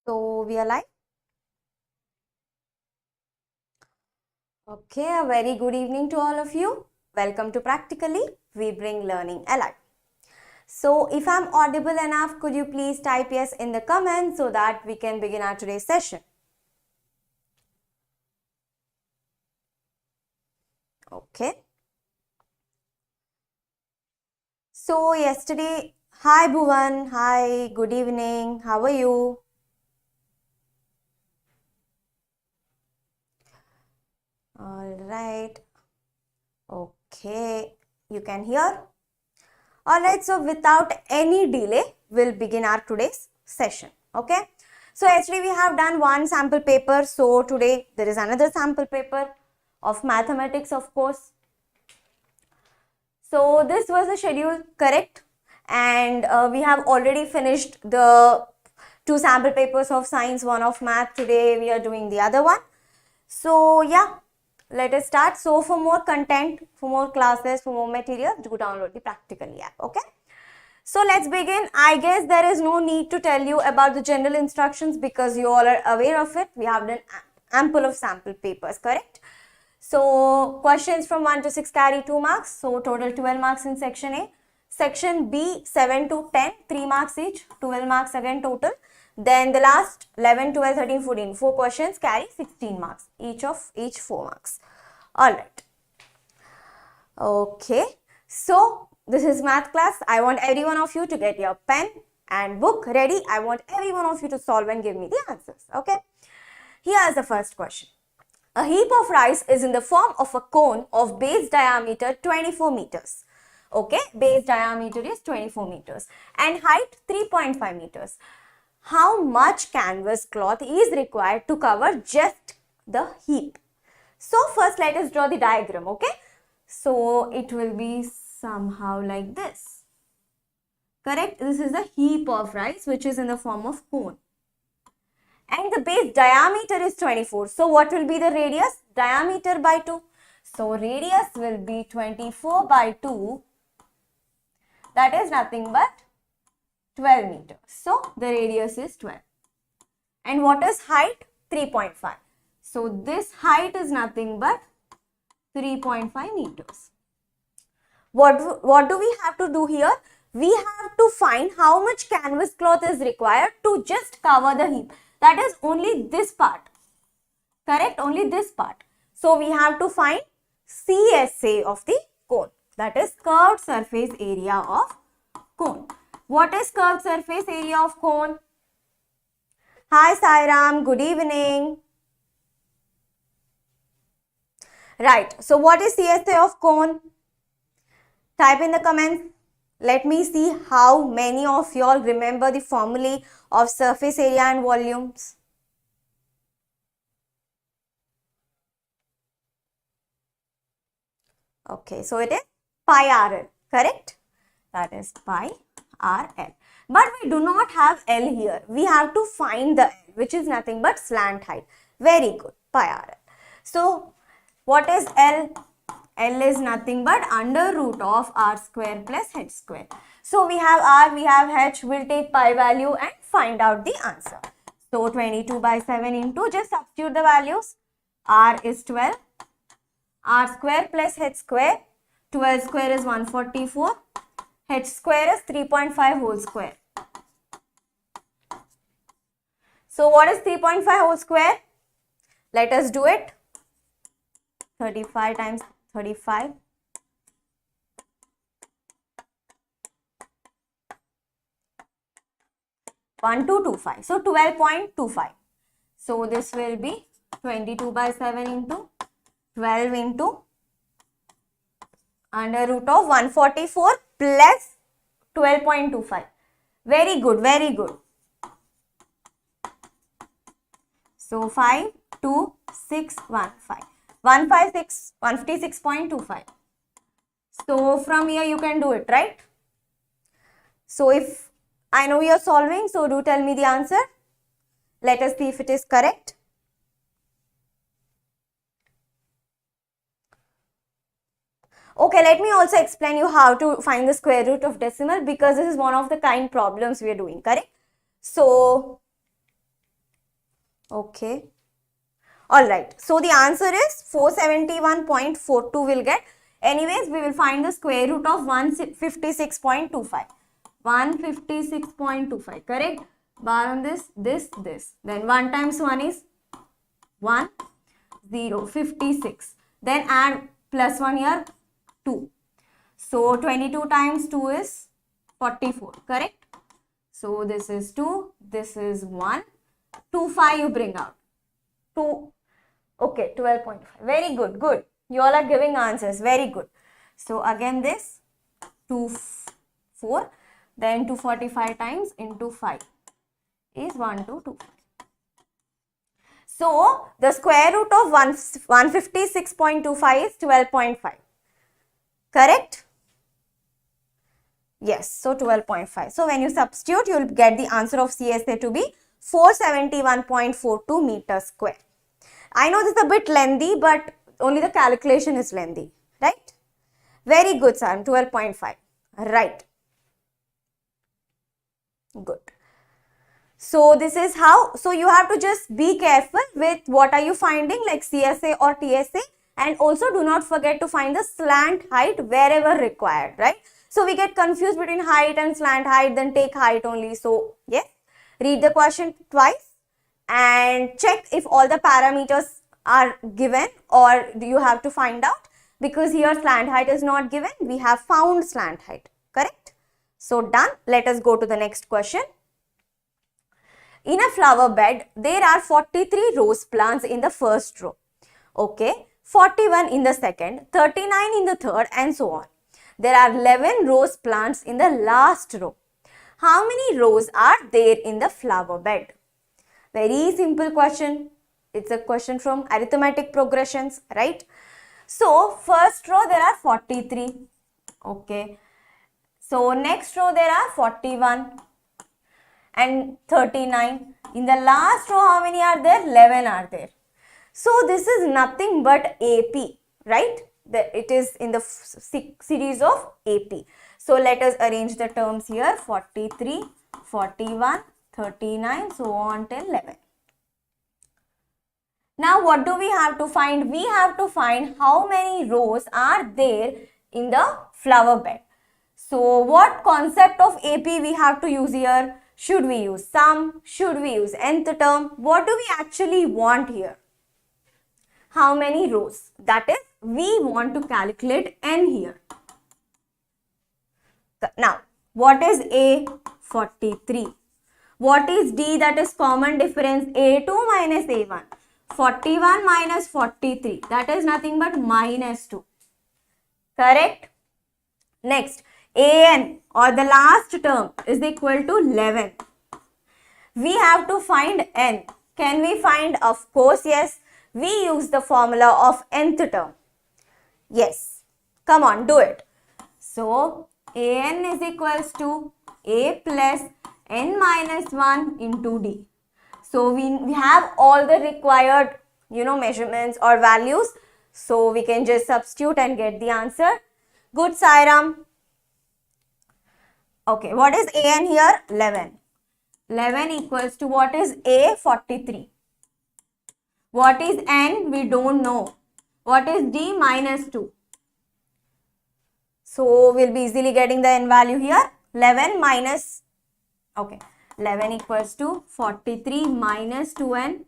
So we are live. Okay, a very good evening to all of you. Welcome to Practically, we bring learning alive. So if I'm audible enough, could you please type yes in the comments so that we can begin our today's session. Okay. So yesterday, hi Bhuvan, hi, good evening, how are you? All right. Okay, you can hear? Alright, so without any delay, we'll begin our today's session. Okay. So yesterday we have done one sample paper. So today there is another sample paper of mathematics, of course. So this was the schedule, correct? And we have already finished the two sample papers of science, one of math. Today we are doing the other one. So yeah, let us start. So for more content, for more classes, for more material, do download the Practically app. Okay. So let's begin. I guess there is no need to tell you about the general instructions because you all are aware of it. We have done ample of sample papers, correct? So questions from 1 to 6 carry 2 marks. So total 12 marks in section A. Section B 7 to 10, 3 marks each, 12 marks again total. Then the last 11, 12, 13, 14, 4 questions carry 16 marks, each 4 marks. Alright. Okay. So this is math class. I want every one of you to get your pen and book ready. I want every one of you to solve and give me the answers. Okay. Here is the first question. A heap of rice is in the form of a cone of base diameter 24 meters. Okay. Base diameter is 24 meters and height 3.5 meters. How much canvas cloth is required to cover just the heap? So first let us draw the diagram. Okay. So it will be somehow like this. Correct? This is a heap of rice which is in the form of cone. And the base diameter is 24. So what will be the radius? Diameter by 2. So radius will be 24 by 2. That is nothing but 12 meters. So the radius is 12. And what is height? 3.5. So this height is nothing but 3.5 meters. What do we have to do here? We have to find how much canvas cloth is required to just cover the heap. That is only this part. Correct? Only this part. So we have to find CSA of the cone. That is curved surface area of cone. What is curved surface area of cone? Hi Sairam, good evening. Right. So what is CSA of cone? Type in the comments. Let me see how many of y'all remember the formulae of surface area and volumes. Okay, so it is pi RL, correct? That is pi RL. But we do not have L here. We have to find the L, which is nothing but slant height. Very good, pi RL. So what is L? L is nothing but under root of r square plus h square. So we have r, we have h, we'll take pi value and find out the answer. So 22 by 7 into, just substitute the values. R is 12, r square plus h square, 12 square is 144, h square is 3.5 whole square. So what is 3.5 whole square? Let us do it. 35 times 35. 1225. So 12.25. So this will be 22 by 7 into 12 into under root of 144 plus 12.25. Very good, very good. So 5, 2, 6, 1, 5. 156.25. So from here you can do it, right? So if I know you're solving, so do tell me the answer. Let us see if it is correct. Okay, let me also explain you how to find the square root of decimal because this is one of the kind problems we are doing, correct? So Okay. Alright. So the answer is 471.42 will get. Anyways, we will find the square root of 156.25. 156.25. Correct? Bar on this. Then 1 times 1 is 1, 0, 56. Then add plus 1 here, 2. So 22 times 2 is 44. Correct? So this is 2, this is 1. 2, 5 you bring out. 2, okay, 12.5. Very good, good. You all are giving answers. Very good. So again this 2, 4. Then 245 times into 5 is 1, 2, 2. So the square root of 156.25 is 12.5. Correct? Yes, so 12.5. So when you substitute, you will get the answer of CSA to be 471.42 meters square. I know this is a bit lengthy, but only the calculation is lengthy, right? Very good, sir. 12.5. Right. Good. So this is how, so you have to just be careful with what are you finding like CSA or TSA, and also do not forget to find the slant height wherever required, right? So we get confused between height and slant height, then take height only. So yes, read the question twice and check if all the parameters are given, or do you have to find out, because here slant height is not given. We have found slant height, correct? So done. Let us go to the next question. In a flower bed, there are 43 rose plants in the first row. Okay, 41 in the second, 39 in the third, and so on. There are 11 rose plants in the last row. How many rows are there in the flower bed? Very simple question. It's a question from arithmetic progressions, right? So, first row there are 43. Okay. So, next row there are 41 and 39. In the last row, how many are there? 11 are there. So, this is nothing but AP, right? It is in the series of AP. So, let us arrange the terms here. 43, 41, 39, so on till 11. Now, what do we have to find? We have to find how many rows are there in the flower bed. So, what concept of AP we have to use here? Should we use sum? Should we use nth term? What do we actually want here? How many rows? That is, we want to calculate n here. Now, what is A? 43. What is D? That is common difference. A2 minus A1. 41 minus 43. That is nothing but minus 2. Correct? Next, An or the last term is equal to 11. We have to find n. Can we find? Of course, yes. We use the formula of nth term. Yes. Come on, do it. So, An is equals to A plus n minus 1 into D. So, we have all the required, measurements or values. So, we can just substitute and get the answer. Good, Sairam. Okay, what is An here? 11. 11 equals to what is A? 43. What is N? We don't know. What is D? Minus 2. So, we'll be easily getting the N value here. 11 minus, okay, 11 equals to 43 minus 2N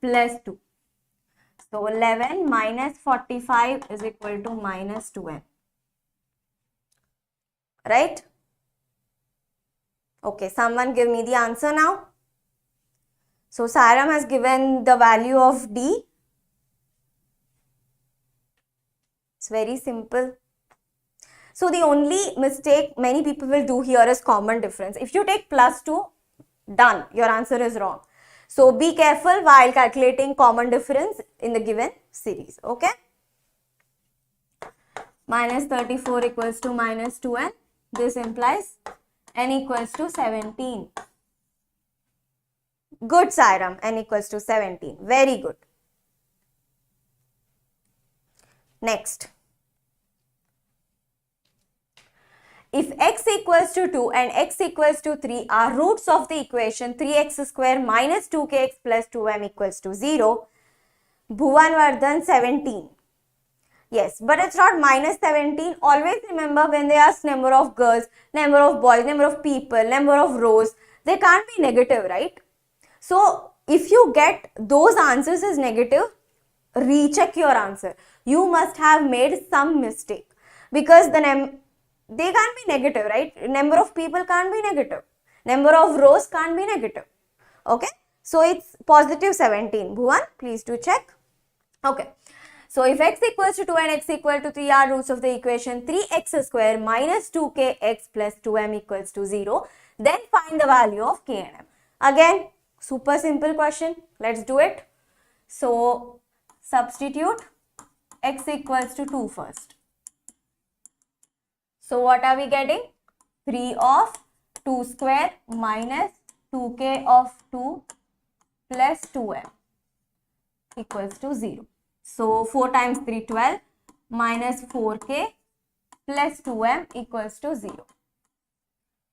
plus 2. So, 11 minus 45 is equal to minus 2N. Right? Okay, someone give me the answer now. So, Saram has given the value of D. It's very simple. So, the only mistake many people will do here is common difference. If you take plus 2, done, your answer is wrong. So, be careful while calculating common difference in the given series. Okay. Minus 34 equals to minus 2n. This implies n equals to 17. Good, Sairam. N equals to 17. Very good. Next. if x equals to 2 and x equals to 3 are roots of the equation 3x square minus 2kx plus 2m equals to 0, Bhuvan 17. Yes, but it's not minus 17. Always remember when they ask number of girls, number of boys, number of people, number of rows, they can't be negative, right? So, if you get those answers as negative, recheck your answer. You must have made some mistake because they can't be negative, right? Number of people can't be negative. Number of rows can't be negative. Okay? So, it's positive 17. Bhuvan, please do check. Okay. So, if x equals to 2 and x equal to 3 are roots of the equation 3x square minus 2kx plus 2m equals to 0, then find the value of k and m. Again, super simple question. Let's do it. So, substitute x equals to 2 first. So, what are we getting? 3 of 2 square minus 2k of 2 plus 2m equals to 0. So, 4 times 3, 12 minus 4k plus 2m equals to 0.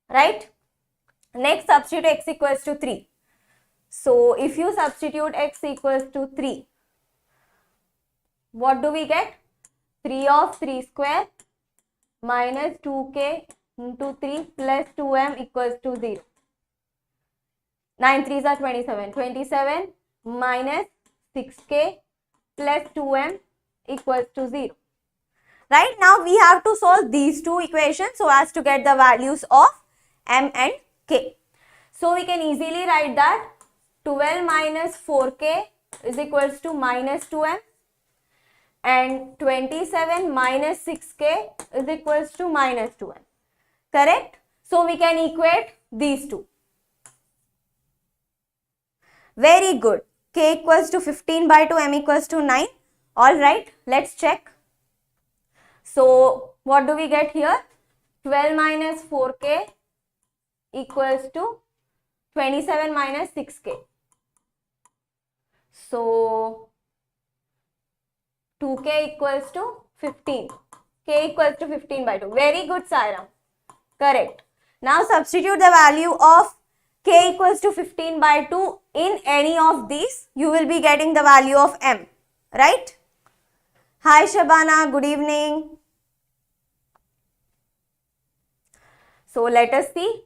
Right? Next, substitute x equals to 3. So, if you substitute x equals to 3, what do we get? 3 of 3 square minus 2k into 3 plus 2m equals to 0. 9 3s are 27. 27 minus 6k plus 2m equals to 0. Right, now we have to solve these two equations so as to get the values of m and k. So we can easily write that 12 minus 4k is equals to minus 2m and 27 minus 6k is equals to minus 2m. Correct? So we can equate these two. Very good. K equals to 15 by 2, m equals to 9. Alright, let's check. So, what do we get here? 12 minus 4k equals to 27 minus 6k. So, 2k equals to 15. K equals to 15 by 2. Very good, Sairam. Correct. Now, substitute the value of k equals to 15 by 2 in any of these. You will be getting the value of m. Right? Hi, Shabana. Good evening. So, let us see.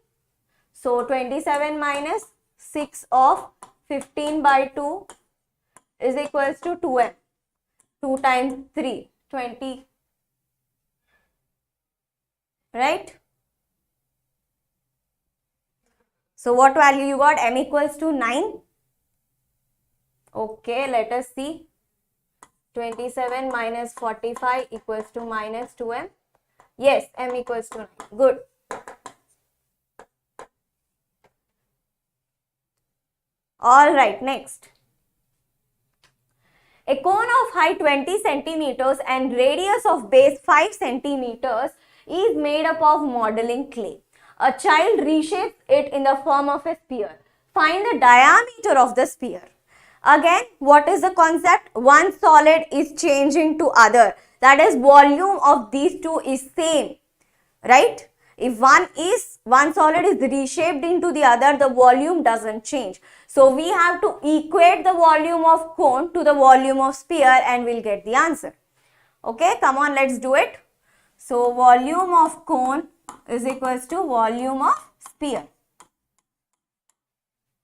So, 27 minus 6 of 15 by 2 is equals to 2m. 2 times 3, 20. Right? So, what value you got? M equals to 9. Okay, let us see. 27 minus 45 equals to minus 2m. Yes, m equals to 9. Good. Alright, next. A cone of height 20 centimeters and radius of base 5 centimeters is made up of modeling clay. A child reshapes it in the form of a sphere. Find the diameter of the sphere. Again, what is the concept? One solid is changing to other. That is, volume of these two is same. Right? If one solid is reshaped into the other, the volume doesn't change. So, we have to equate the volume of cone to the volume of sphere and we'll get the answer. Okay, come on, let's do it. So, volume of cone is equals to volume of sphere.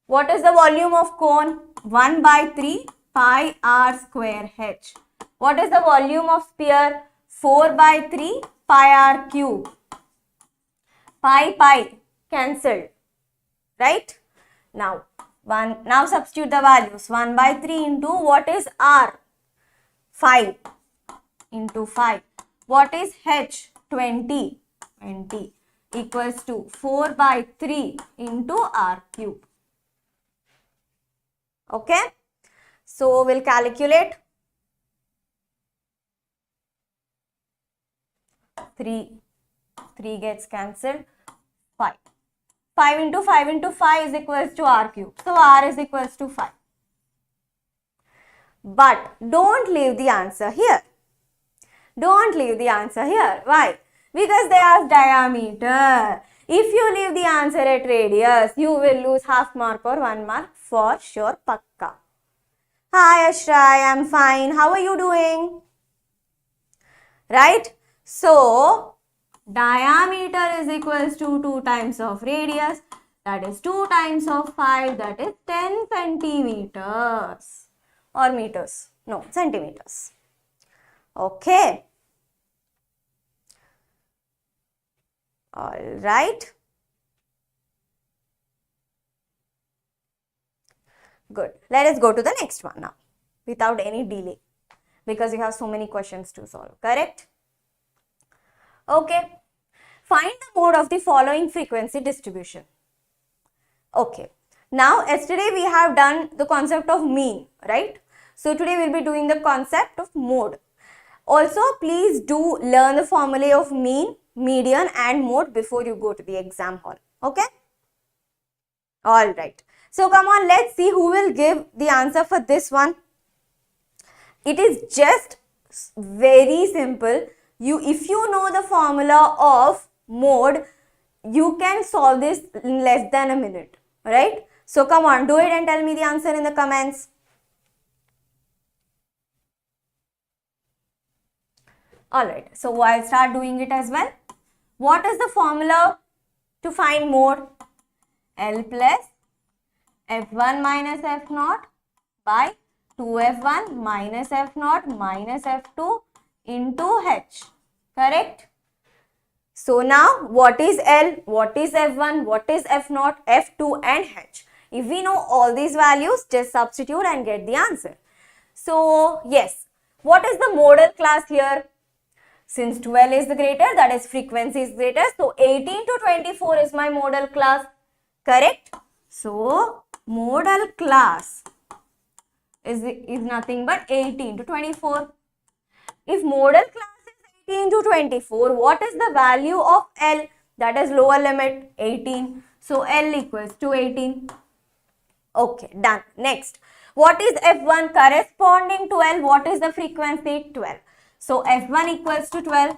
What is the volume of cone? 1 by 3 pi r square h. What is the volume of sphere? 4 by 3 pi r cube. Pi cancelled. Right? Now substitute the values. 1 by 3 into what is r? 5 into 5. What is h? 20 equals to 4 by 3 into r cube. Okay. So, we'll calculate. 3 gets cancelled. 5. 5 into 5 into 5 is equals to r cube. So, r is equals to 5. But don't leave the answer here. Don't leave the answer here. Why? Because they asked diameter. If you leave the answer at radius, you will lose half mark or 1 mark for sure, pakka. Hi Ashra, I am fine. How are you doing? Right? So, diameter is equals to 2 times of radius. That is 2 times of 5. That is 10 centimeters. Or meters. No, centimeters. Okay. Alright. Good. Let us go to the next one now. Without any delay. Because you have so many questions to solve. Correct? Okay. Find the mode of the following frequency distribution. Okay. Now, yesterday we have done the concept of mean, right? So, today we will be doing the concept of mode. Also, please do learn the formulae of mean, median and mode before you go to the exam hall. Okay? Alright. So, come on, let's see who will give the answer for this one. It is just very simple. If you know the formula of mode, you can solve this in less than a minute. Right? So, come on, do it and tell me the answer in the comments. Alright, so I'll start doing it as well. What is the formula to find mode? L plus F1 minus F0 by 2F1 minus F0 minus F2 into H. Correct? So now, what is L, what is F1, what is F0, F2 and H? If we know all these values, just substitute and get the answer. So, yes, what is the modal class here? Since 12 is the greater, that is frequency is greater. So, 18 to 24 is my modal class. Correct? So, modal class is nothing but 18 to 24. If modal class is 18 to 24, what is the value of L? That is lower limit 18. So, L equals to 18. Okay, done. Next, what is F1 corresponding to L? What is the frequency? 12. So, F1 equals to 12.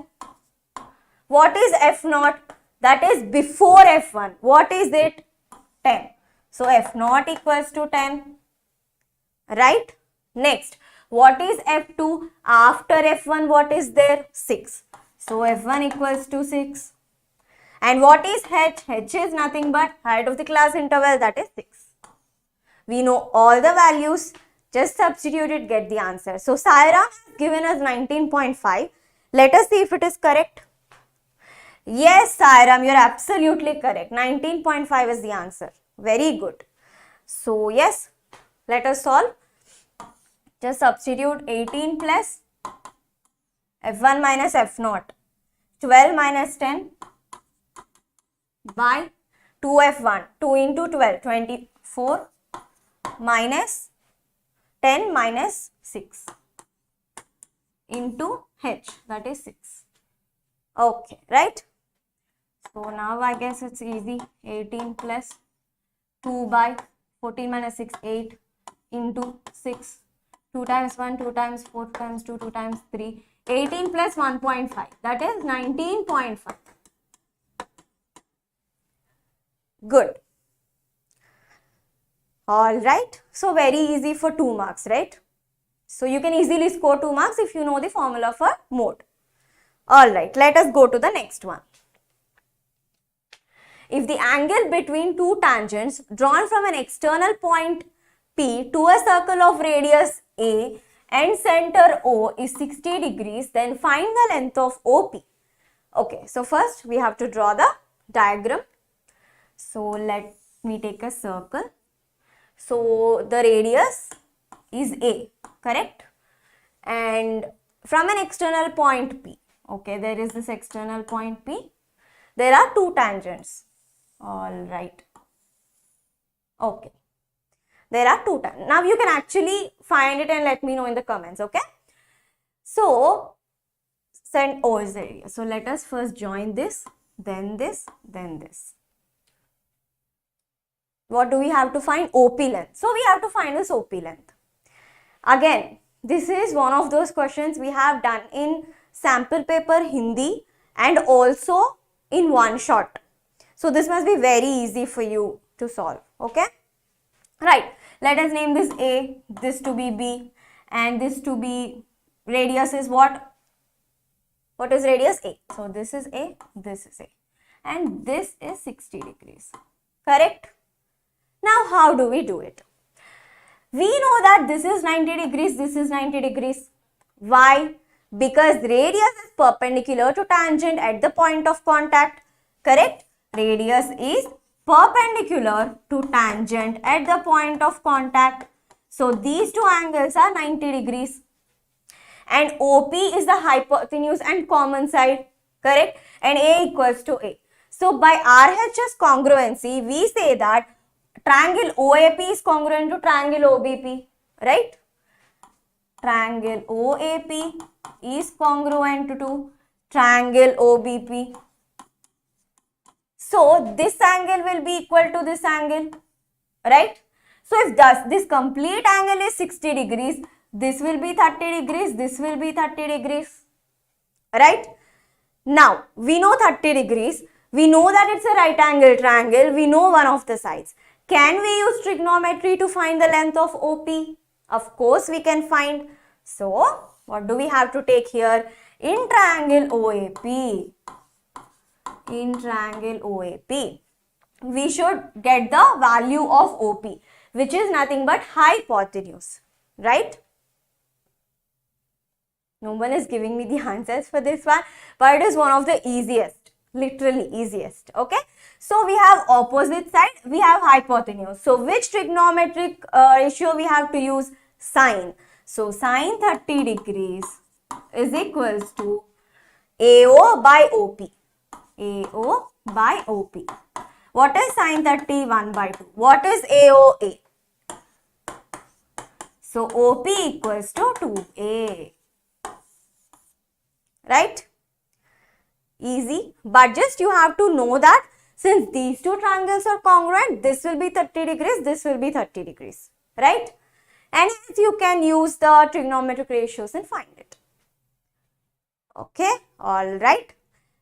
What is F0? That is before F1. What is it? 10. So, F0 equals to 10. Right? Next, what is F2? After F1, what is there? 6. So, F1 equals to 6. And what is H? H is nothing but height of the class interval, that is 6. We know all the values. Just substitute it, get the answer. So, Saira has given us 19.5. Let us see if it is correct. Yes, Sairam, you are absolutely correct. 19.5 is the answer. Very good. So, yes, let us solve. Just substitute 18 plus F1 minus F0. 12 minus 10 by 2F1. 2 into 12, 24 minus 10 minus 6 into H, that is 6. Okay, right? So now I guess it's easy. 18 plus 2 by 14 minus 6, 8 into 6. 2 times 1, 2 times 4 times 2, 2 times 3. 18 plus 1.5, that is 19.5. Good. Alright, so very easy for 2 marks, right? So you can easily score 2 marks if you know the formula for mode. Alright, let us go to the next one. If the angle between two tangents drawn from an external point P to a circle of radius A and center O is 60 degrees, then find the length of OP. Okay, so first we have to draw the diagram. So let me take a circle. So the radius is A, correct? And from an external point P, okay, there is this external point P. There are two tangents. Alright. Okay. There are two tangents. Now you can actually find it and let me know in the comments, okay? So, send O is the area. So let us first join this, then this, then this. What do we have to find? OP length. So we have to find this OP length. Again, this is one of those questions we have done in sample paper Hindi and also in one shot. So this must be very easy for you to solve. Okay. Right. Let us name this A, this to be B, and this to be radius is what? What is radius? A. So this is A, this is A. And this is 60 degrees. Correct? Now how do we do it? We know that this is 90 degrees, this is 90 degrees. Why? Because radius is perpendicular to tangent at the point of contact. Correct? Radius is perpendicular to tangent at the point of contact. So these two angles are 90 degrees. And OP is the hypotenuse and common side. Correct? And A equals to A. So by RHS congruency, we say that triangle OAP is congruent to triangle OBP, right? Triangle OAP is congruent to triangle OBP. So this angle will be equal to this angle, right? So if thus this complete angle is 60 degrees, this will be 30 degrees, this will be 30 degrees, right? Now we know 30 degrees, we know that it's a right angle triangle, we know one of the sides. Can we use trigonometry to find the length of OP? Of course we can find. So what do we have to take here? In triangle OAP, we should get the value of OP, which is nothing but hypotenuse, right? No one is giving me the answers for this one, but it is one of the easiest, literally easiest, okay? So we have opposite side, we have hypotenuse. So which trigonometric ratio we have to use? Sine. So sine 30 degrees is equals to AO by OP. AO by OP. What is sine 30? 1 by 2. What is AOA? So OP equals to 2A. Right? Easy. But just you have to know that since these two triangles are congruent, this will be 30 degrees, this will be 30 degrees. Right? And if you can use the trigonometric ratios and find it. Okay? Alright.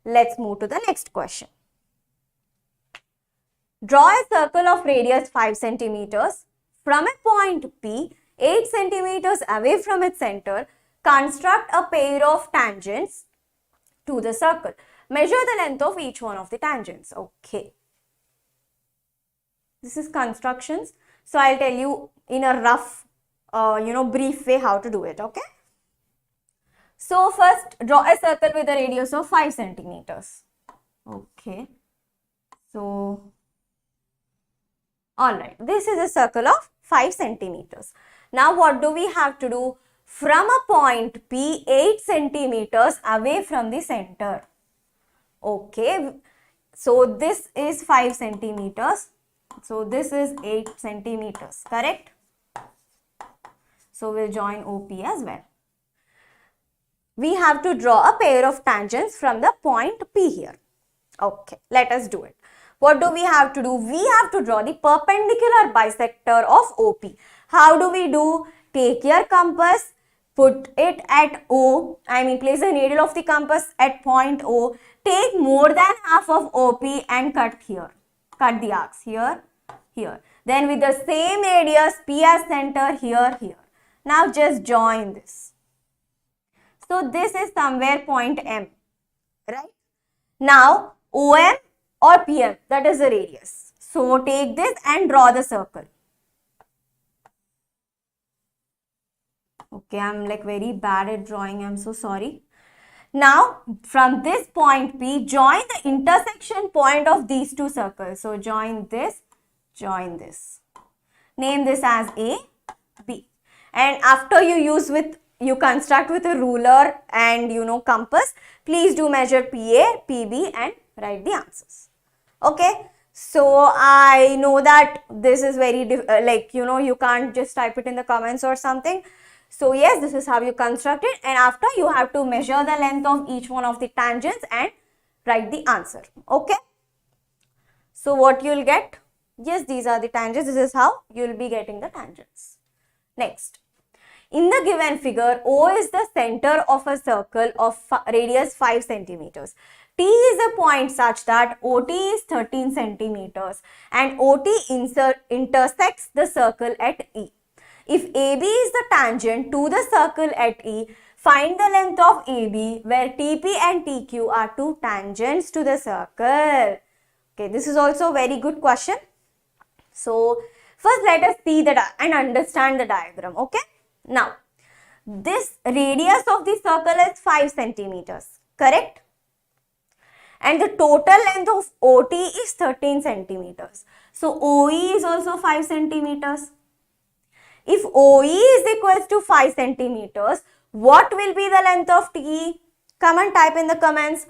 Let's move to the next question. Draw a circle of radius 5 centimeters from a point P 8 centimeters away from its center. Construct a pair of tangents to the circle. Measure the length of each one of the tangents. Okay. This is constructions. So I'll tell you in a rough, brief way how to do it. Okay. So first draw a circle with a radius of 5 centimeters. Okay. So, alright. This is a circle of 5 centimeters. Now what do we have to do? From a point P 8 centimeters away from the center. Okay. So this is 5 centimeters. So this is 8 centimeters. Correct? So we'll join OP as well. We have to draw a pair of tangents from the point P here. Okay, let us do it. What do we have to do? We have to draw the perpendicular bisector of OP. How do we do? Take your compass, put it at O, place the needle of the compass at point O, take more than half of OP and cut here. Cut the arcs here, here. Then with the same radius, P as center, here, here. Now just join this. So this is somewhere point M, right? Now OM or PM, that is the radius. So take this and draw the circle. Okay, I'm like very bad at drawing, I'm so sorry. Now from this point P, join the intersection point of these two circles. So join this, join this. Name this as A, B. And after you construct with a ruler and compass, please do measure PA, PB and write the answers. Okay. So I know that this is very you can't just type it in the comments or something. So yes, this is how you construct it, and after you have to measure the length of each one of the tangents and write the answer. Okay. So what you'll get? Yes, these are the tangents. This is how you'll be getting the tangents. Next. In the given figure, O is the center of a circle of radius 5 centimeters. T is a point such that OT is 13 centimeters and OT intersects the circle at E. If AB is the tangent to the circle at E, find the length of AB where TP and TQ are two tangents to the circle. Okay, this is also a very good question. So, first let us see and understand the diagram. Okay. Now, this radius of the circle is 5 centimeters. Correct? And the total length of OT is 13 centimeters. So, OE is also 5 centimeters. If OE is equals to 5 centimeters, what will be the length of TE? Come and type in the comments.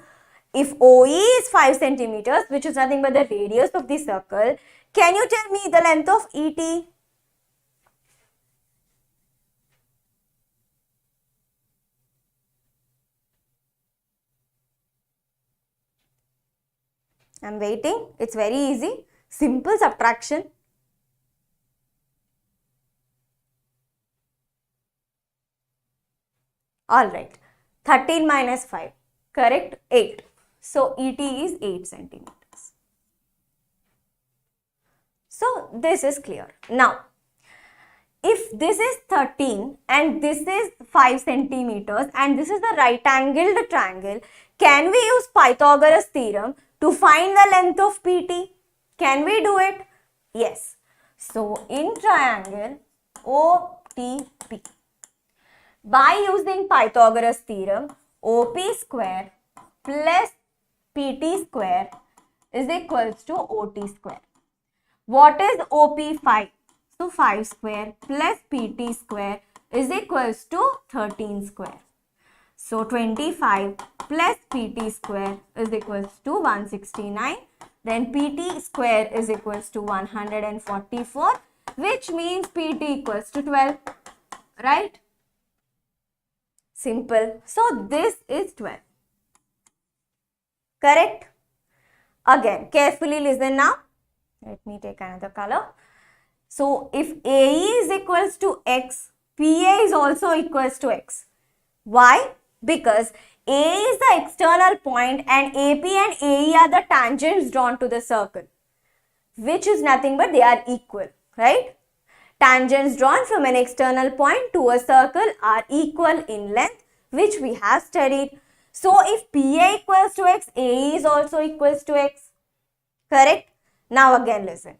If OE is 5 centimeters, which is nothing but the radius of the circle, can you tell me the length of ET? I'm waiting. It's very easy. Simple subtraction. Alright. 13 minus 5. Correct? 8. So, ET is 8 centimeters. So, this is clear. Now, if this is 13 and this is 5 centimeters and this is the right angled triangle, can we use Pythagoras theorem to find the length of PT? Can we do it? Yes. So, in triangle OTP, by using Pythagoras theorem, OP square plus PT square is equals to OT square. What is OP5? So 5 square plus PT square is equals to 13 square. So 25 plus PT square is equals to 169. Then PT square is equals to 144, which means PT equals to 12. Right? Simple. So this is 12. Correct? Again, carefully listen now. Let me take another color. So, if AE is equals to X, PA is also equals to X. Why? Because A is the external point and AP and AE are the tangents drawn to the circle, which is nothing but they are equal, right? Tangents drawn from an external point to a circle are equal in length, which we have studied. So, if PA equals to X, AE is also equals to X. Correct? Now again listen.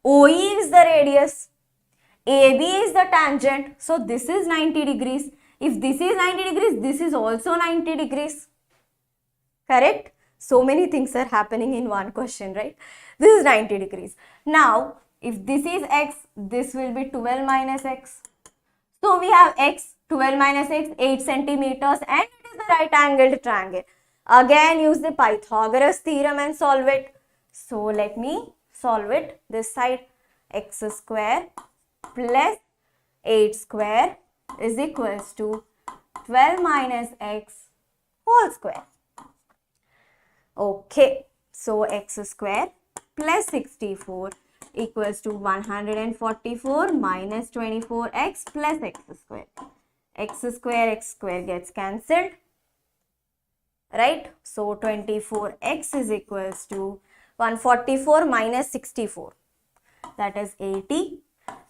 OE is the radius. AB is the tangent. So, this is 90 degrees. If this is 90 degrees, this is also 90 degrees. Correct? So many things are happening in one question, right? This is 90 degrees. Now, if this is X, this will be 12 minus X. So, we have X, 12 minus X, 8 centimeters and it is the right angled triangle. Again, use the Pythagoras theorem and solve it. So, let me solve it this side. X square plus 8 square is equals to 12 minus X whole square. Okay. So, X square plus 64 equals to 144 minus 24X plus X square. X square gets cancelled. Right? So, 24X is equals to 144 minus 64, that is 80.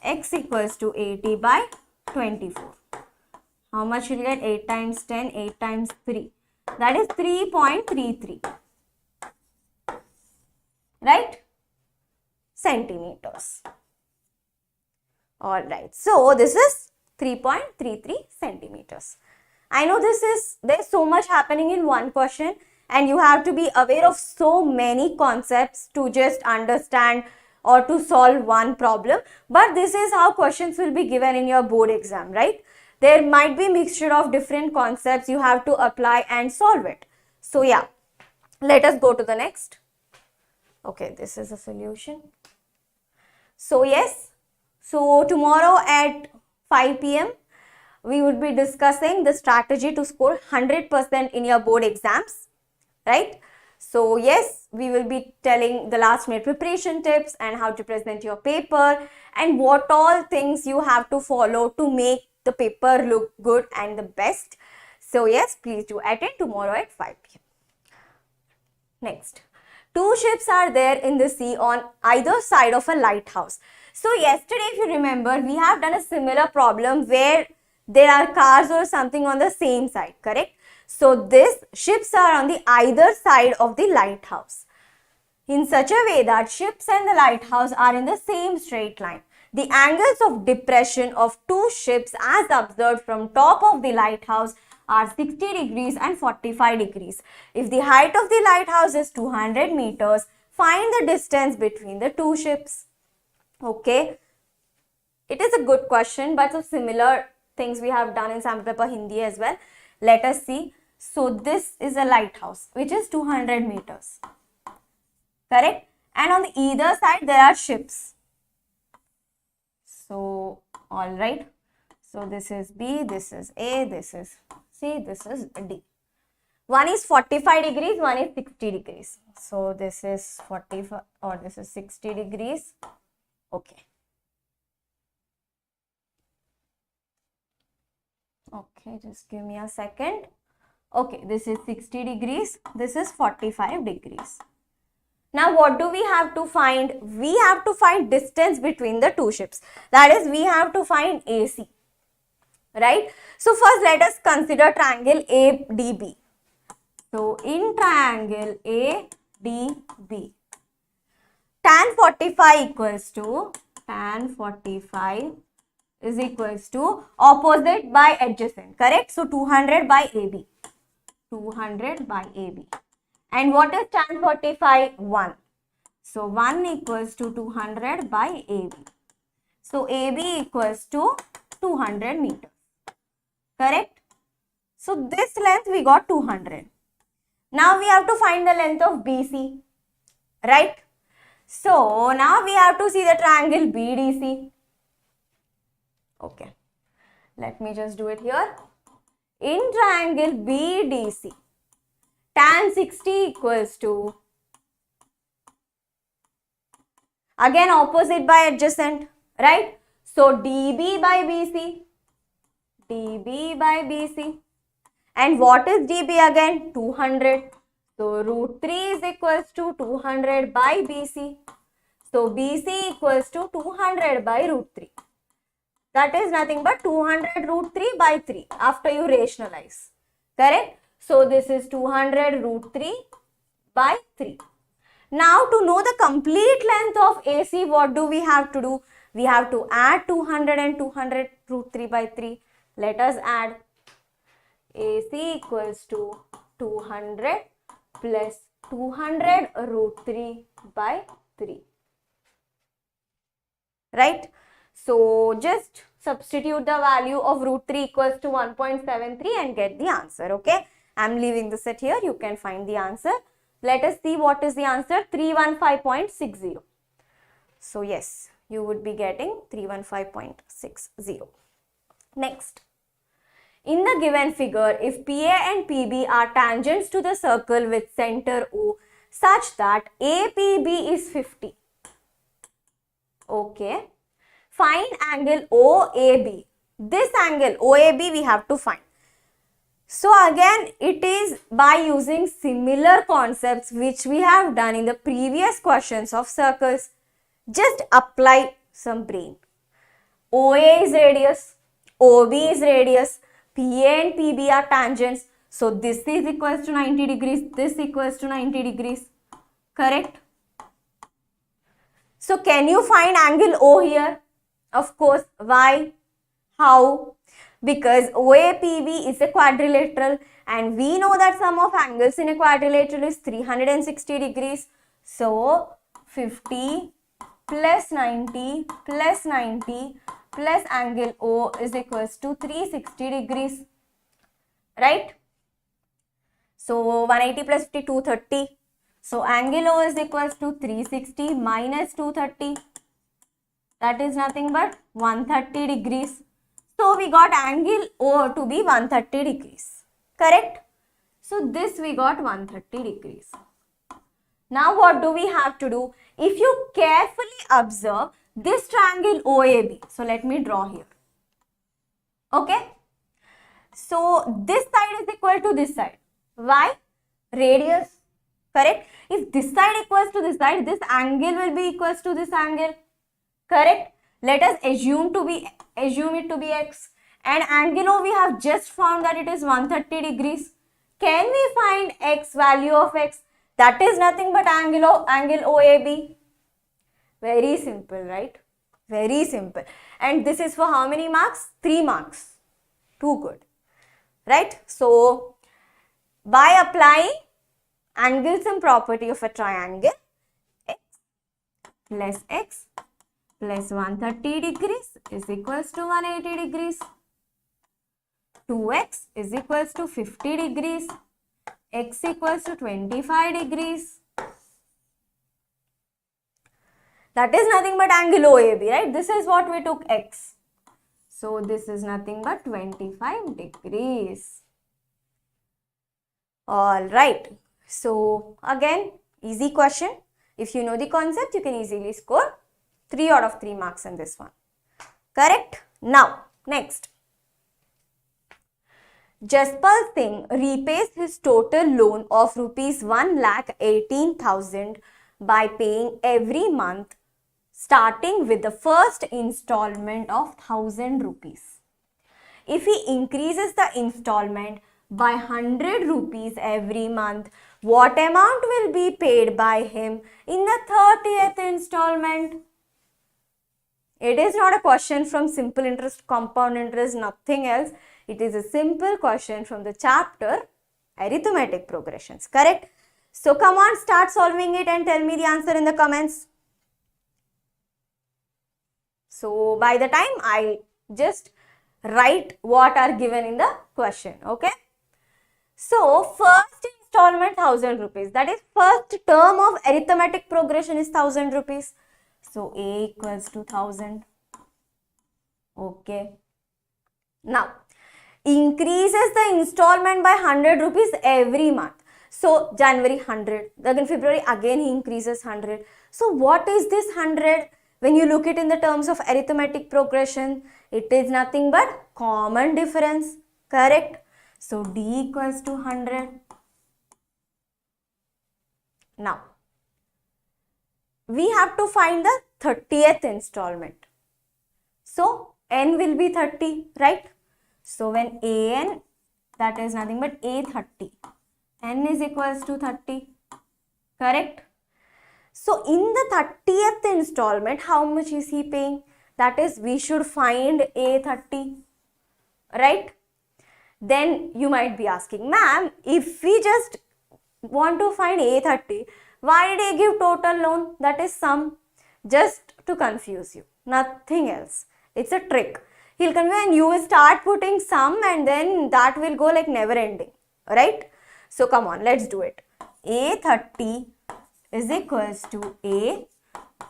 X equals to 80 by 24. How much will get? 8 times 10, 8 times 3. That is 3.33. Right? Centimeters. Alright. So, this is 3.33 centimeters. I know there's so much happening in one question and you have to be aware of so many concepts to just understand or to solve one problem. But this is how questions will be given in your board exam, right? There might be mixture of different concepts you have to apply and solve it. So yeah, let us go to the next. Okay, this is a solution. So yes, so tomorrow at 5 p.m. we would be discussing the strategy to score 100% in your board exams, right? So yes, we will be telling the last minute preparation tips and how to present your paper and what all things you have to follow to make the paper look good and the best. So yes, please do attend tomorrow at 5 p.m. Next, two ships are there in the sea on either side of a lighthouse. So yesterday, if you remember, we have done a similar problem where there are cars or something on the same side, correct? So these ships are on the either side of the lighthouse in such a way that ships and the lighthouse are in the same straight line. The angles of depression of two ships as observed from top of the lighthouse are 60 degrees and 45 degrees. If the height of the lighthouse is 200 meters, find the distance between the two ships. Okay. It is a good question, but some similar things we have done in sample paper Hindi as well. Let us see. So this is a lighthouse which is 200 meters. Correct? And on the either side there are ships. So, alright. So this is B, this is A, this is C, this is D. One is 45 degrees, one is 60 degrees. So this is 45 or this is 60 degrees. Okay. Okay, just give me a second. Okay, this is 60 degrees, this is 45 degrees. Now what do we have to find? We have to find distance between the two ships. That is, we have to find AC. Right? So first let us consider triangle ADB. So in triangle ADB, tan 45 equals to opposite by adjacent, correct? So 200 by AB. 200 by AB. And what is tan 45? 1. So 1 equals to 200 by AB. So AB equals to 200 meters. Correct? So this length we got 200. Now we have to find the length of BC. Right? So now we have to see the triangle BDC. Okay. Let me just do it here. In triangle BDC, tan 60 equals to, again opposite by adjacent, right? So DB by BC. DB by BC. And what is DB again? 200. So root 3 is equals to 200 by BC. So BC equals to 200 by root 3. That is nothing but 200 root 3 by 3 after you rationalize. Correct? So this is 200 root 3 by 3. Now to know the complete length of AC, what do we have to do? We have to add 200 and 200 root 3 by 3. Let us add. AC equals to 200 plus 200 root 3 by 3. Right? So just substitute the value of root 3 equals to 1.73 and get the answer. Okay? I am leaving the set here. You can find the answer. Let us see what is the answer. 315.60. So yes, you would be getting 315.60. Next. In the given figure, if PA and PB are tangents to the circle with center O such that APB is 50. Okay. Find angle OAB. This angle OAB we have to find. So again, it is by using similar concepts which we have done in the previous questions of circles. Just apply some brain. OA is radius, OB is radius, PA and PB are tangents. So this is equals to 90 degrees, this equals to 90 degrees. Correct? So can you find angle O here? Of course. Why? How? Because OAPB is a quadrilateral and we know that sum of angles in a quadrilateral is 360 degrees. So 50 plus 90 plus 90 plus angle O is equals to 360 degrees. Right? So 180 plus 50, 230. So angle O is equals to 360 minus 230. That is nothing but 130 degrees. So we got angle O to be 130 degrees. Correct? So this we got 130 degrees. Now what do we have to do? If you carefully observe this triangle OAB. So let me draw here. Okay. So this side is equal to this side. Why? Radius. Correct. If this side equals to this side, this angle will be equals to this angle. Correct. Let us assume it to be x. And angle O we have just found that it is 130 degrees. Can we find x, value of x? That is nothing but angle OAB. Very simple, right? Very simple. And this is for how many marks? 3 marks. Too good. Right? So, by applying angle-sum property of a triangle, x plus 130 degrees is equals to 180 degrees. 2x is equals to 50 degrees. X equals to 25 degrees. That is nothing but angle OAB, right? This is what we took x. So, this is nothing but 25 degrees. Alright. So, again, easy question. If you know the concept, you can easily score 3 out of 3 marks in this one. Correct? Now, next. Jaspal Singh repays his total loan of rupees 1,18,000 by paying every month starting with the first installment of 1,000 rupees. If he increases the installment by 100 rupees every month, what amount will be paid by him in the 30th installment? It is not a question from simple interest, compound interest, nothing else. It is a simple question from the chapter arithmetic progressions, correct? So come on, start solving it and tell me the answer in the comments. So by the time I just write what are given in the question, okay? So first installment 1,000 rupees, that is first term of arithmetic progression is 1,000 rupees. So A equals to 1,000. Okay. Now, increases the installment by 100 rupees every month. So, January 100, then February again he increases 100. So, what is this 100? When you look it in the terms of arithmetic progression, it is nothing but common difference, correct? So, D equals to 100. Now, we have to find the 30th installment. So, N will be 30, right? So, when AN, that is nothing but A30, N is equals to 30, correct? So, in the 30th installment, how much is he paying? That is, we should find A30, right? Then you might be asking, ma'am, if we just want to find A30, why did he give total loan? That is sum, just to confuse you, nothing else. It's a trick. He'll confuse and you will start putting sum and then that will go like never ending, right? So come on, let's do it. A30 is equals to A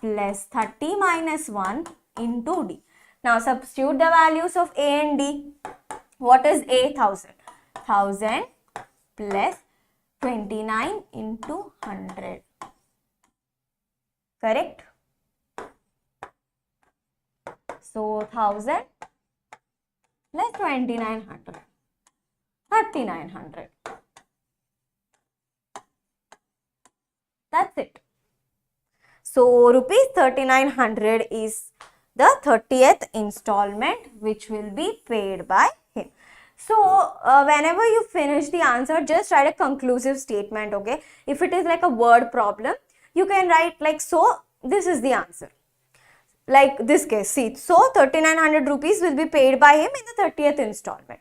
plus 30 minus 1 into D. Now substitute the values of A and D. What is A? 1,000. 1,000 plus 29 into 100. Correct? So 1,000 plus 2,900. 3,900. That's it. So rupees 3,900 is the 30th installment which will be paid by him. So whenever you finish the answer, just write a conclusive statement, okay? If it is like a word problem, you can write like so, this is the answer. Like this case, see, so 3,900 rupees will be paid by him in the 30th installment.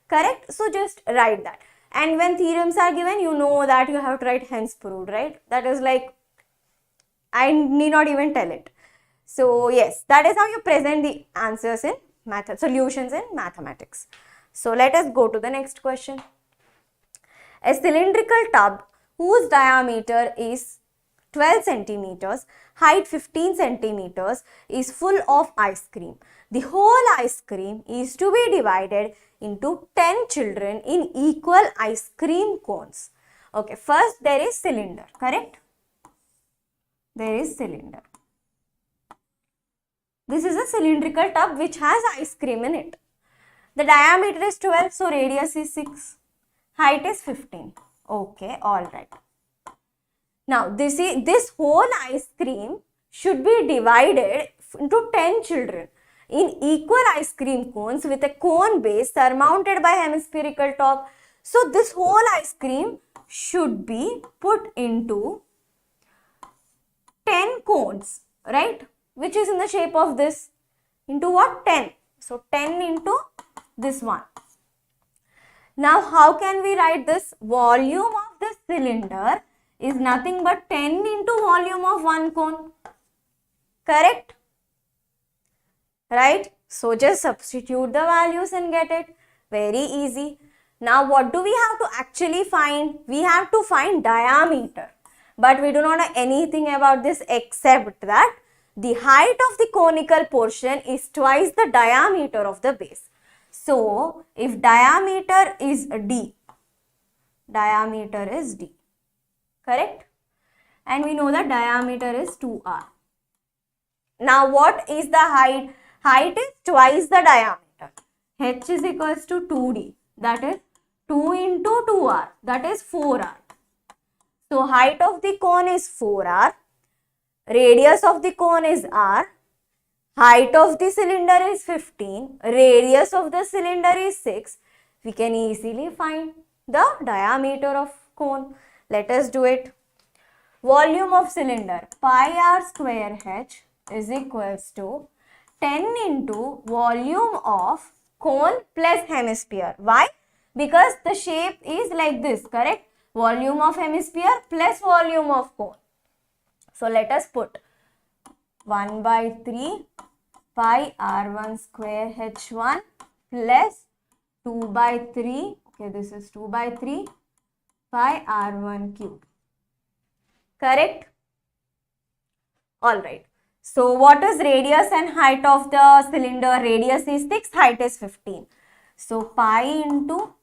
Correct? So just write that. And when theorems are given, you know that you have to write hence proved, right? That is like, I need not even tell it. So yes, that is how you present the answers in solutions in mathematics. So let us go to the next question. A cylindrical tub whose diameter is 12 centimeters, height 15 centimeters is full of ice cream. The whole ice cream is to be divided into 10 children in equal ice cream cones. Okay, first there is cylinder, correct? There is cylinder. This is a cylindrical tub which has ice cream in it. The diameter is 12, so radius is 6. Height is 15. Okay, alright. Now, this whole ice cream should be divided into 10 children in equal ice cream cones with a cone base surmounted by hemispherical top. So, this whole ice cream should be put into 10 cones, right? Which is in the shape of this. Into what? 10. So, 10 into this one. Now, how can we write this? Volume of the cylinder is nothing but 10 into volume of one cone. Correct? Right? So, just substitute the values and get it. Very easy. Now, what do we have to actually find? We have to find diameter. But we do not know anything about this except that the height of the conical portion is twice the diameter of the base. So, if diameter is D, correct? And we know that diameter is 2r. Now, what is the height? Height is twice the diameter. H is equals to 2D, that is 2 into 2r, that is 4r. So, height of the cone is 4r, radius of the cone is r, height of the cylinder is 15, radius of the cylinder is 6. We can easily find the diameter of cone. Let us do it. Volume of cylinder, pi r square h is equals to 10 into volume of cone plus hemisphere. Why? Because the shape is like this, correct? Volume of hemisphere plus volume of cone. So, let us put 1 by 3 pi r1 square h1 plus 2 by 3, okay, this is 2 by 3 pi r1 cube. Correct? Alright. So, what is radius and height of the cylinder? Radius is 6, height is 15. So, pi into,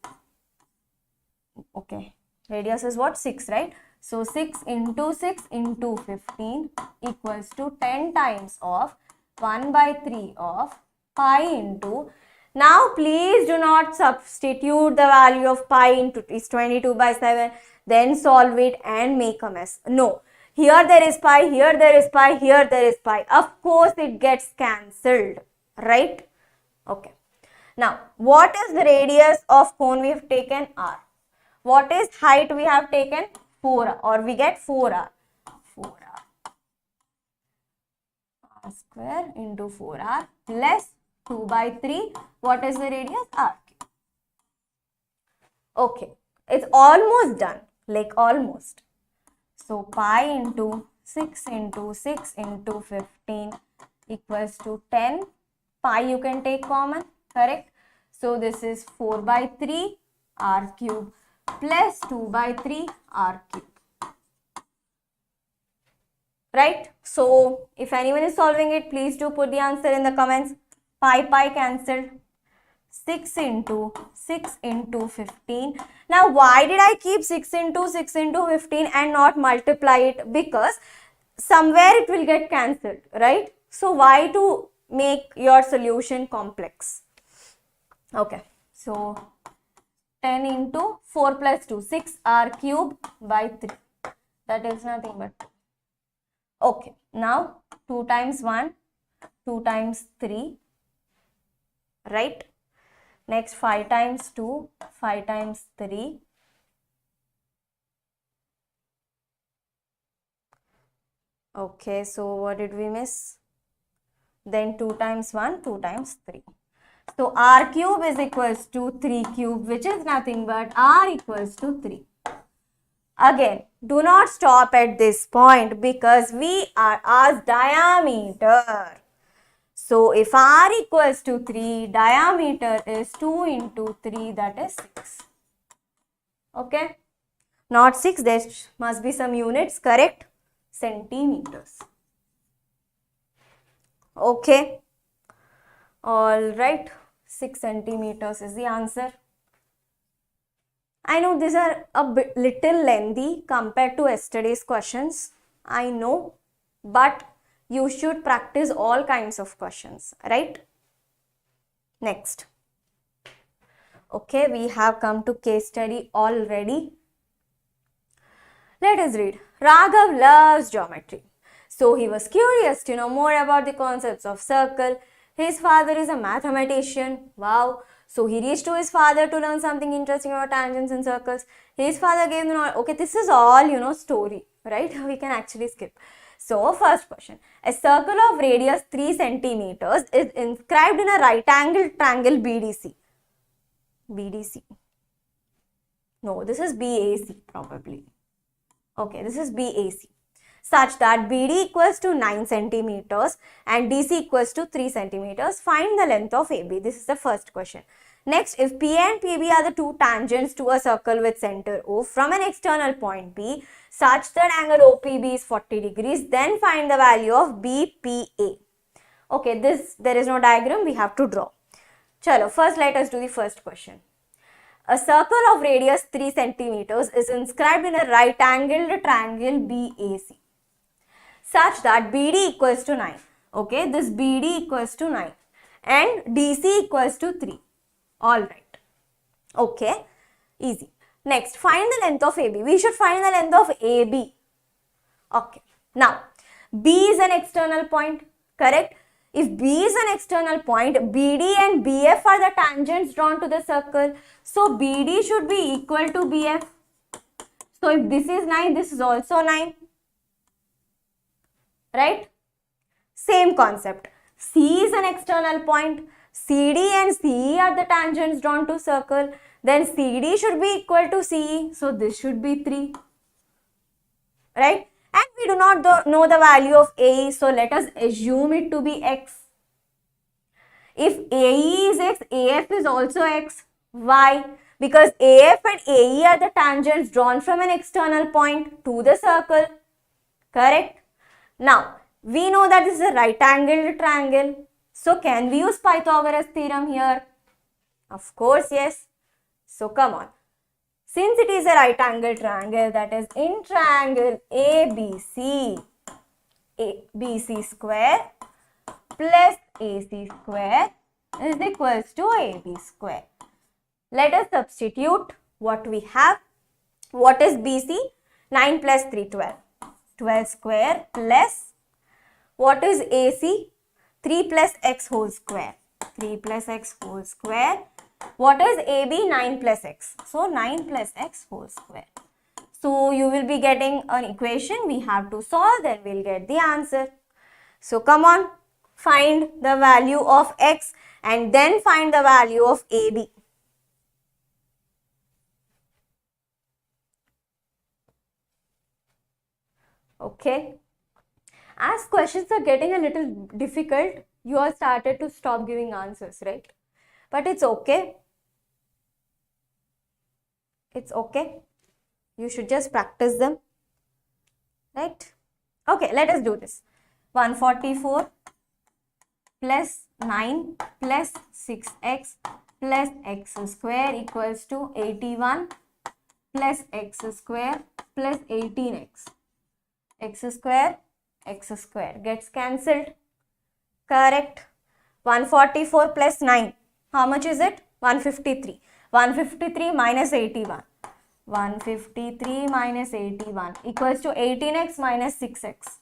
okay, radius is what? 6, right? So, 6 into 15 equals to 10 times of 1 by 3 of pi into. Now, please do not substitute the value of pi into is 22 by 7. Then solve it and make a mess. No. Here there is pi, here there is pi, here there is pi. Of course, it gets cancelled, right? Okay. Now, what is the radius of cone we have taken? R. What is height we have taken? 4r, or we get 4r. 4r. R square into 4r plus 2 by 3. What is the radius? R cube. Okay. It's almost done. Like almost. So, pi into 6 into 6 into 15 equals to 10. Pi you can take common, correct? So, this is 4 by 3 r cube plus 2 by 3 r cube. Right? So, if anyone is solving it, please do put the answer in the comments. Pi cancelled. 6 into 15. Now, why did I keep 6 into 15 and not multiply it? Because somewhere it will get cancelled, right? So, why to make your solution complex? Okay. So, 10 into 4 plus 2, 6r cube by 3. That is nothing but 2. Okay. Now, 2 times 1, 2 times 3, right? Next 5 times 2, 5 times 3. Okay, so what did we miss? Then 2 times 1, 2 times 3. So r cube is equals to 3 cube, which is nothing but r equals to 3. Again, do not stop at this point because we are asked diameter. So, if r equals to 3, diameter is 2 into 3, that is 6. Okay? Not 6, there must be some units, correct? Centimeters. Okay? Alright, 6 centimeters is the answer. I know these are a bit little lengthy compared to yesterday's questions. I know, but you should practice all kinds of questions, right? Next. Okay, we have come to case study already. Let us read. Raghav loves geometry. So he was curious to know more about the concepts of circle. His father is a mathematician. Wow. So he reached to his father to learn something interesting about tangents and circles. His father gave him knowledge. Okay, this is all, story, right? We can actually skip. So, first question. A circle of radius 3 centimeters is inscribed in a right angle triangle BDC. BDC. No, this is BAC probably. Okay, this is BAC. Such that BD equals to 9 centimeters and DC equals to 3 centimeters. Find the length of AB. This is the first question. Next, if PA and PB are the two tangents to a circle with center O from an external point P such that angle OPB is 40 degrees, then find the value of BPA. Okay, there is no diagram, we have to draw. Chalo, first let us do the first question. A circle of radius 3 centimeters is inscribed in a right angled triangle BAC such that BD equals to 9. Okay, this BD equals to 9 and DC equals to 3. Alright. Okay, easy. Next, find the length of AB. We should find the length of AB. Okay, now B is an external point, correct? If B is an external point, BD and BF are the tangents drawn to the circle. So BD should be equal to BF. So if this is 9, this is also 9. Right? Same concept. C is an external point. CD and CE are the tangents drawn to circle. Then CD should be equal to CE. So this should be 3. Right? And we do not know the value of AE. So let us assume it to be X. If AE is X, AF is also X. Why? Because AF and AE are the tangents drawn from an external point to the circle. Correct? Now, we know that this is a right angled triangle. So, can we use Pythagoras theorem here? Of course, yes. So, come on. Since it is a right angled triangle, that is in triangle ABC, BC square plus AC square is equals to AB square. Let us substitute what we have. What is BC? 9 plus 3, 12. 12 square plus, what is AC? 3 plus x whole square. 3 plus x whole square. What is AB? 9 plus x. So 9 plus x whole square. So you will be getting an equation. We have to solve, then we will get the answer. So come on, find the value of x and then find the value of AB. Okay. As questions are getting a little difficult, you all started to stop giving answers, right? But it's okay. It's okay. You should just practice them, right? Okay, let us do this. 144 plus 9 plus 6x plus x square equals to 81 plus x square plus 18x. X square gets cancelled. Correct. 144 plus 9. How much is it? 153. 153 minus 81. 153 minus 81 equals to 18x minus 6x.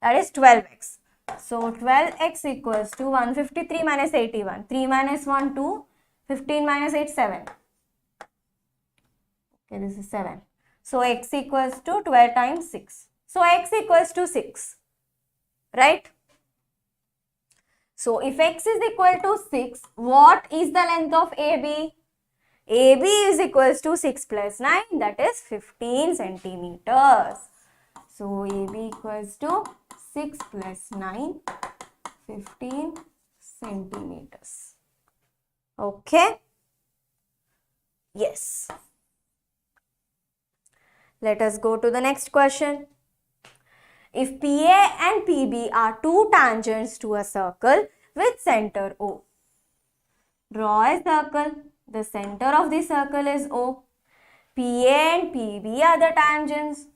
That is 12x. So 12x equals to 153 minus 81. 3 minus 1, 2. 15 minus 8, 7. Okay, this is 7. So x equals to 12 times 6. So x equals to 6. Right? So if x is equal to 6, what is the length of AB? AB is equals to 6 plus 9, that is 15 centimeters. So AB equals to 6 plus 9, 15 centimeters. Okay? Yes. Let us go to the next question. If PA and PB are two tangents to a circle with center O, draw a circle. The center of the circle is O. PA and PB are the tangents.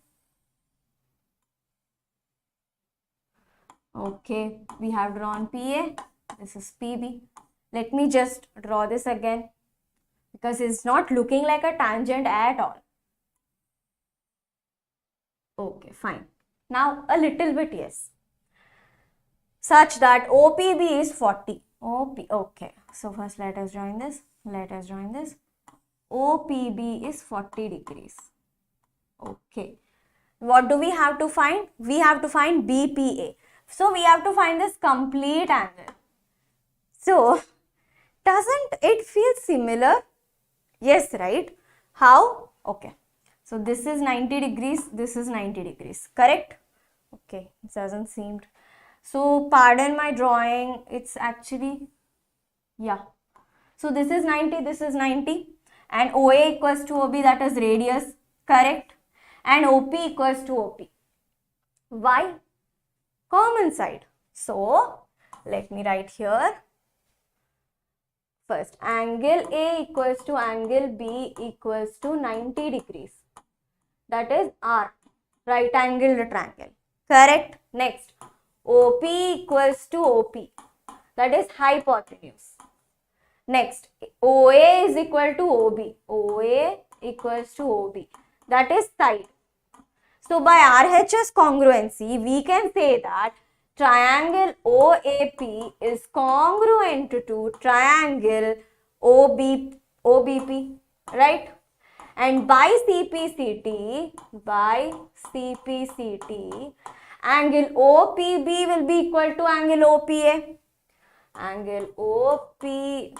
Okay, we have drawn PA. This is PB. Let me just draw this again because it's not looking like a tangent at all. Okay, fine. Now a little bit, yes. Such that OPB is 40. Okay. So first let us join this. OPB is 40 degrees. Okay. What do we have to find? We have to find BPA. So we have to find this complete angle. So doesn't it feel similar? Yes, right? How? Okay. So this is 90 degrees, this is 90 degrees, correct? Okay, it doesn't seem. So pardon my drawing, it's actually, yeah. So this is 90, this is 90 and OA equals to OB, that is radius, correct? And OP equals to OP. Why? Common side. So let me write here. First, angle A equals to angle B equals to 90 degrees. That is R, right angled triangle. Correct? Next, OP equals to OP. That is hypotenuse. Next, OA is equal to OB. OA equals to OB. That is side. So, by RHS congruency, we can say that triangle OAP is congruent to triangle OBP, right? And by CPCT, angle OPB will be equal to angle OPA. Angle OPB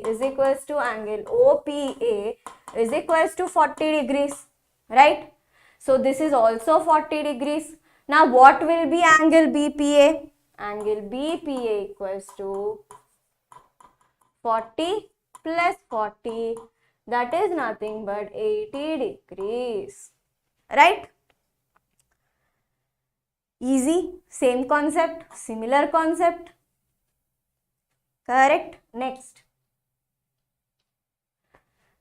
is equals to angle OPA is equals to 40 degrees, right? So this is also 40 degrees. Now what will be angle BPA? Angle BPA equals to 40 plus 40, that is nothing but 80 degrees, right? Easy, same concept, similar concept, correct? Next,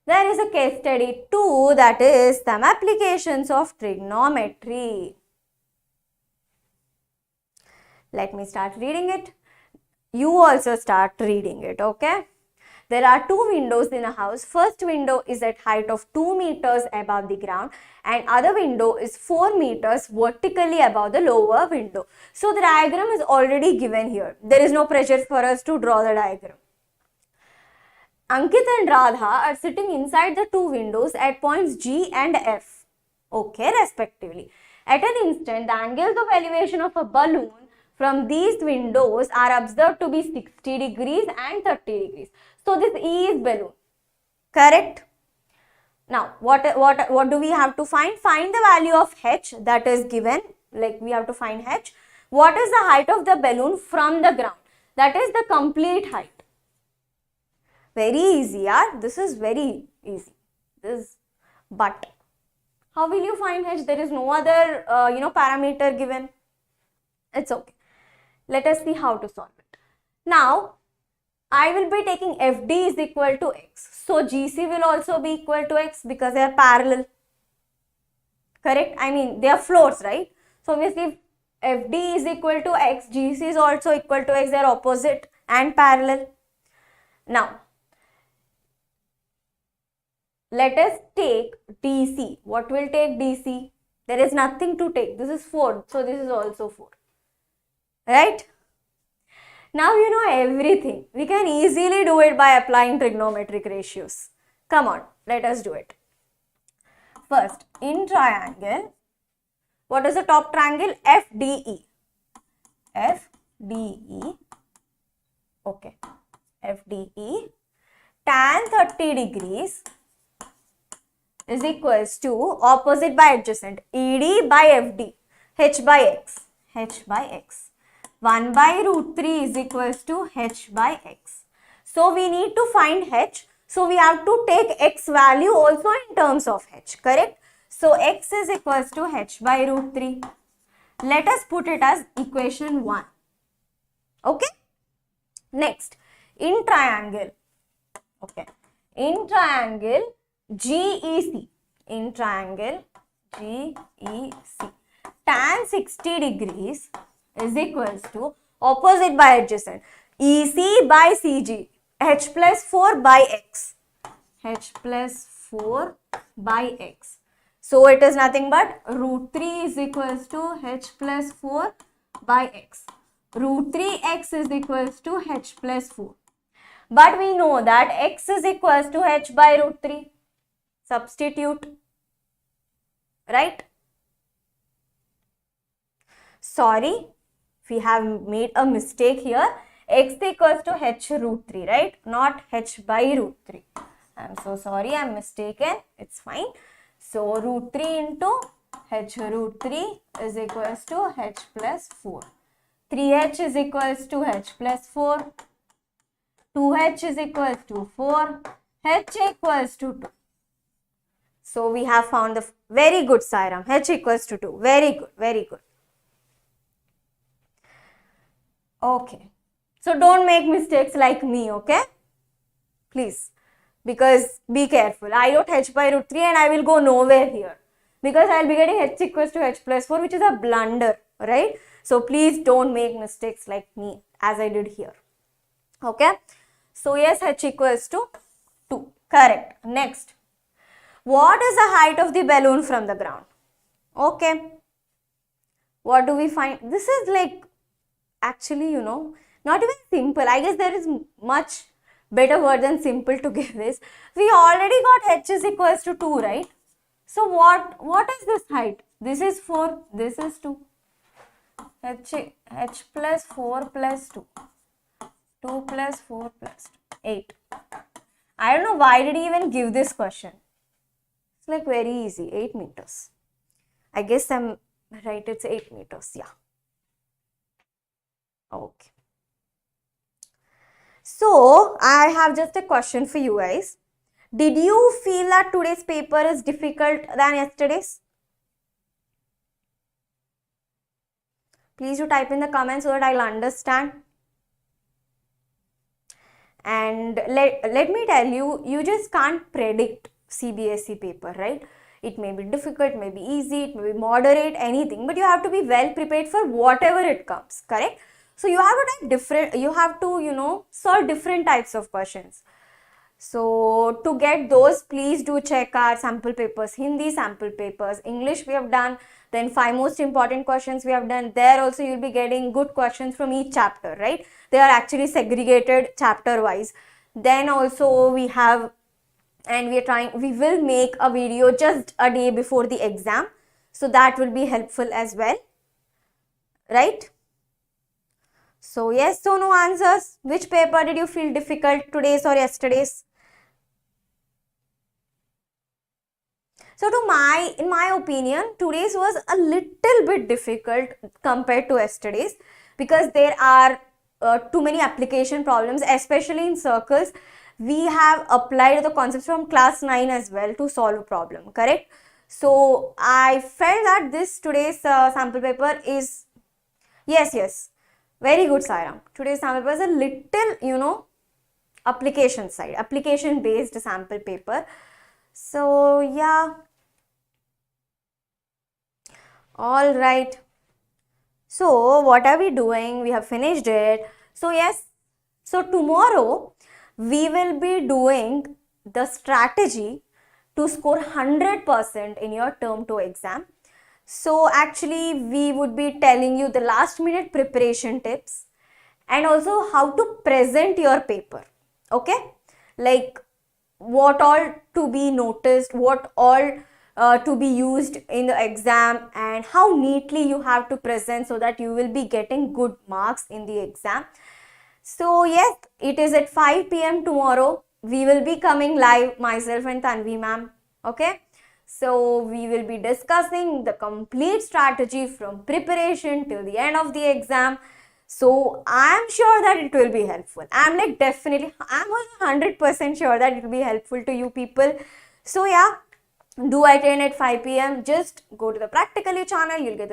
there is a case study 2, that is some applications of trigonometry. Let me start reading it. You also start reading it, okay? There are two windows in a house. First window is at height of 2 meters above the ground and other window is 4 meters vertically above the lower window. So the diagram is already given here. There is no pressure for us to draw the diagram. Ankit and Radha are sitting inside the two windows at points G and F, okay, respectively. At an instant, the angles of elevation of a balloon from these windows are observed to be 60 degrees and 30 degrees. So this E is balloon, correct? Now, what do we have to find? Find the value of H that is given, like we have to find H. What is the height of the balloon from the ground? That is the complete height. Very easy, yeah? This is very easy. But how will you find H? There is no other, parameter given. It's okay. Let us see how to solve it. Now, I will be taking FD is equal to X. So, GC will also be equal to X because they are parallel. Correct? I mean, they are floors, right? So, obviously, if FD is equal to X, GC is also equal to X. They are opposite and parallel. Now, let us take DC. What will take DC? There is nothing to take. This is 4. So, this is also 4. Right? Now you know everything. We can easily do it by applying trigonometric ratios. Come on, let us do it. First, in triangle, what is the top triangle? FDE. FDE. Okay. FDE. Tan 30 degrees is equals to opposite by adjacent. ED by FD. H by X. H by X. 1 by root 3 is equals to H by X. So, we need to find H. So, we have to take X value also in terms of H, correct? So, X is equals to H by root 3. Let us put it as equation 1. Okay? Next, in triangle. Okay. In triangle GEC. In triangle GEC. Tan 60 degrees is equals to opposite by adjacent. EC by CG, H plus 4 by X. H plus 4 by X. So it is nothing but root 3 is equals to H plus 4 by X. Root 3x is equals to H plus 4. But we know that X is equals to H by root 3. Substitute. Right? Sorry, we have made a mistake here. X equals to H root 3, right? Not H by root 3. I'm so sorry, I'm mistaken. It's fine. So root 3 into H root 3 is equals to H plus 4. 3H is equals to H plus 4. 2H is equals to 4. H equals to 2. So we have found the very good Sairam. H equals to 2. Very good, very good. Okay. So don't make mistakes like me, okay? Please. Because be careful. I wrote H by root 3 and I will go nowhere here. Because I will be getting H equals to H plus 4, which is a blunder, right? So please don't make mistakes like me as I did here. Okay. So yes, H equals to 2. Correct. Next. What is the height of the balloon from the ground? Okay. What do we find? This is like, actually, not even simple. I guess there is much better word than simple to give this. We already got H is equals to 2, right? So what is this height? This is 4, this is 2. H plus 4 plus 2. 2 plus 4 plus 2. 8. I don't know why did he even give this question. It's like very easy. 8 meters. I guess I'm right. It's 8 meters. Yeah. Okay. So, I have just a question for you guys. Did you feel that today's paper is difficult than yesterday's? Please do type in the comments so that I'll understand. And let me tell you, you just can't predict CBSE paper, right? It may be difficult, may be easy, it may be moderate, anything. But you have to be well prepared for whatever it comes, correct? So you have to type different, you have to, solve different types of questions. So to get those, please do check our sample papers, Hindi sample papers, English we have done, then 5 most important questions we have done. There also you'll be getting good questions from each chapter, right? They are actually segregated chapter wise. Then also we have, and we will make a video just a day before the exam. So that will be helpful as well, right? So yes, so no answers. Which paper did you feel difficult, today's or yesterday's? So in my opinion, today's was a little bit difficult compared to yesterday's because there are too many application problems, especially in circles. We have applied the concepts from class 9 as well to solve a problem, correct? So I felt that today's sample paper is, yes, very good, Sairam. Today's sample paper is a little, application side, application based sample paper. So yeah. All right. So what are we doing? We have finished it. So yes. So tomorrow we will be doing the strategy to score 100% in your term 2 exam. So actually we would be telling you the last minute preparation tips and also how to present your paper. Okay. Like what all to be noticed, what all to be used in the exam and how neatly you have to present so that you will be getting good marks in the exam. So yes, it is at 5 p.m. tomorrow. We will be coming live, myself and Tanvi ma'am. Okay. So we will be discussing the complete strategy from preparation till the end of the exam. So I am sure that it will be helpful. I'm 100% sure that it will be helpful to you people. So yeah, do attend at 5 p.m. Just go to the Practically channel. You'll get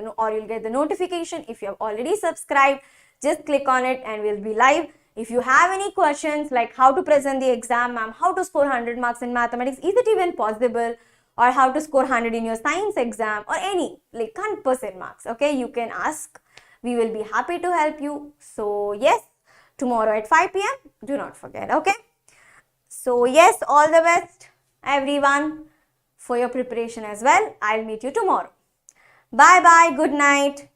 the notification. If you have already subscribed, just click on it and we'll be live. If you have any questions like how to present the exam, ma'am, how to score 100 marks in mathematics, is it even possible? Or how to score 100 in your science exam or any like 100% marks, okay, you can ask. We will be happy to help you. So yes, tomorrow at 5 p.m. Do not forget, okay? So yes, all the best everyone for your preparation as well. I'll meet you tomorrow. Bye bye. Good night.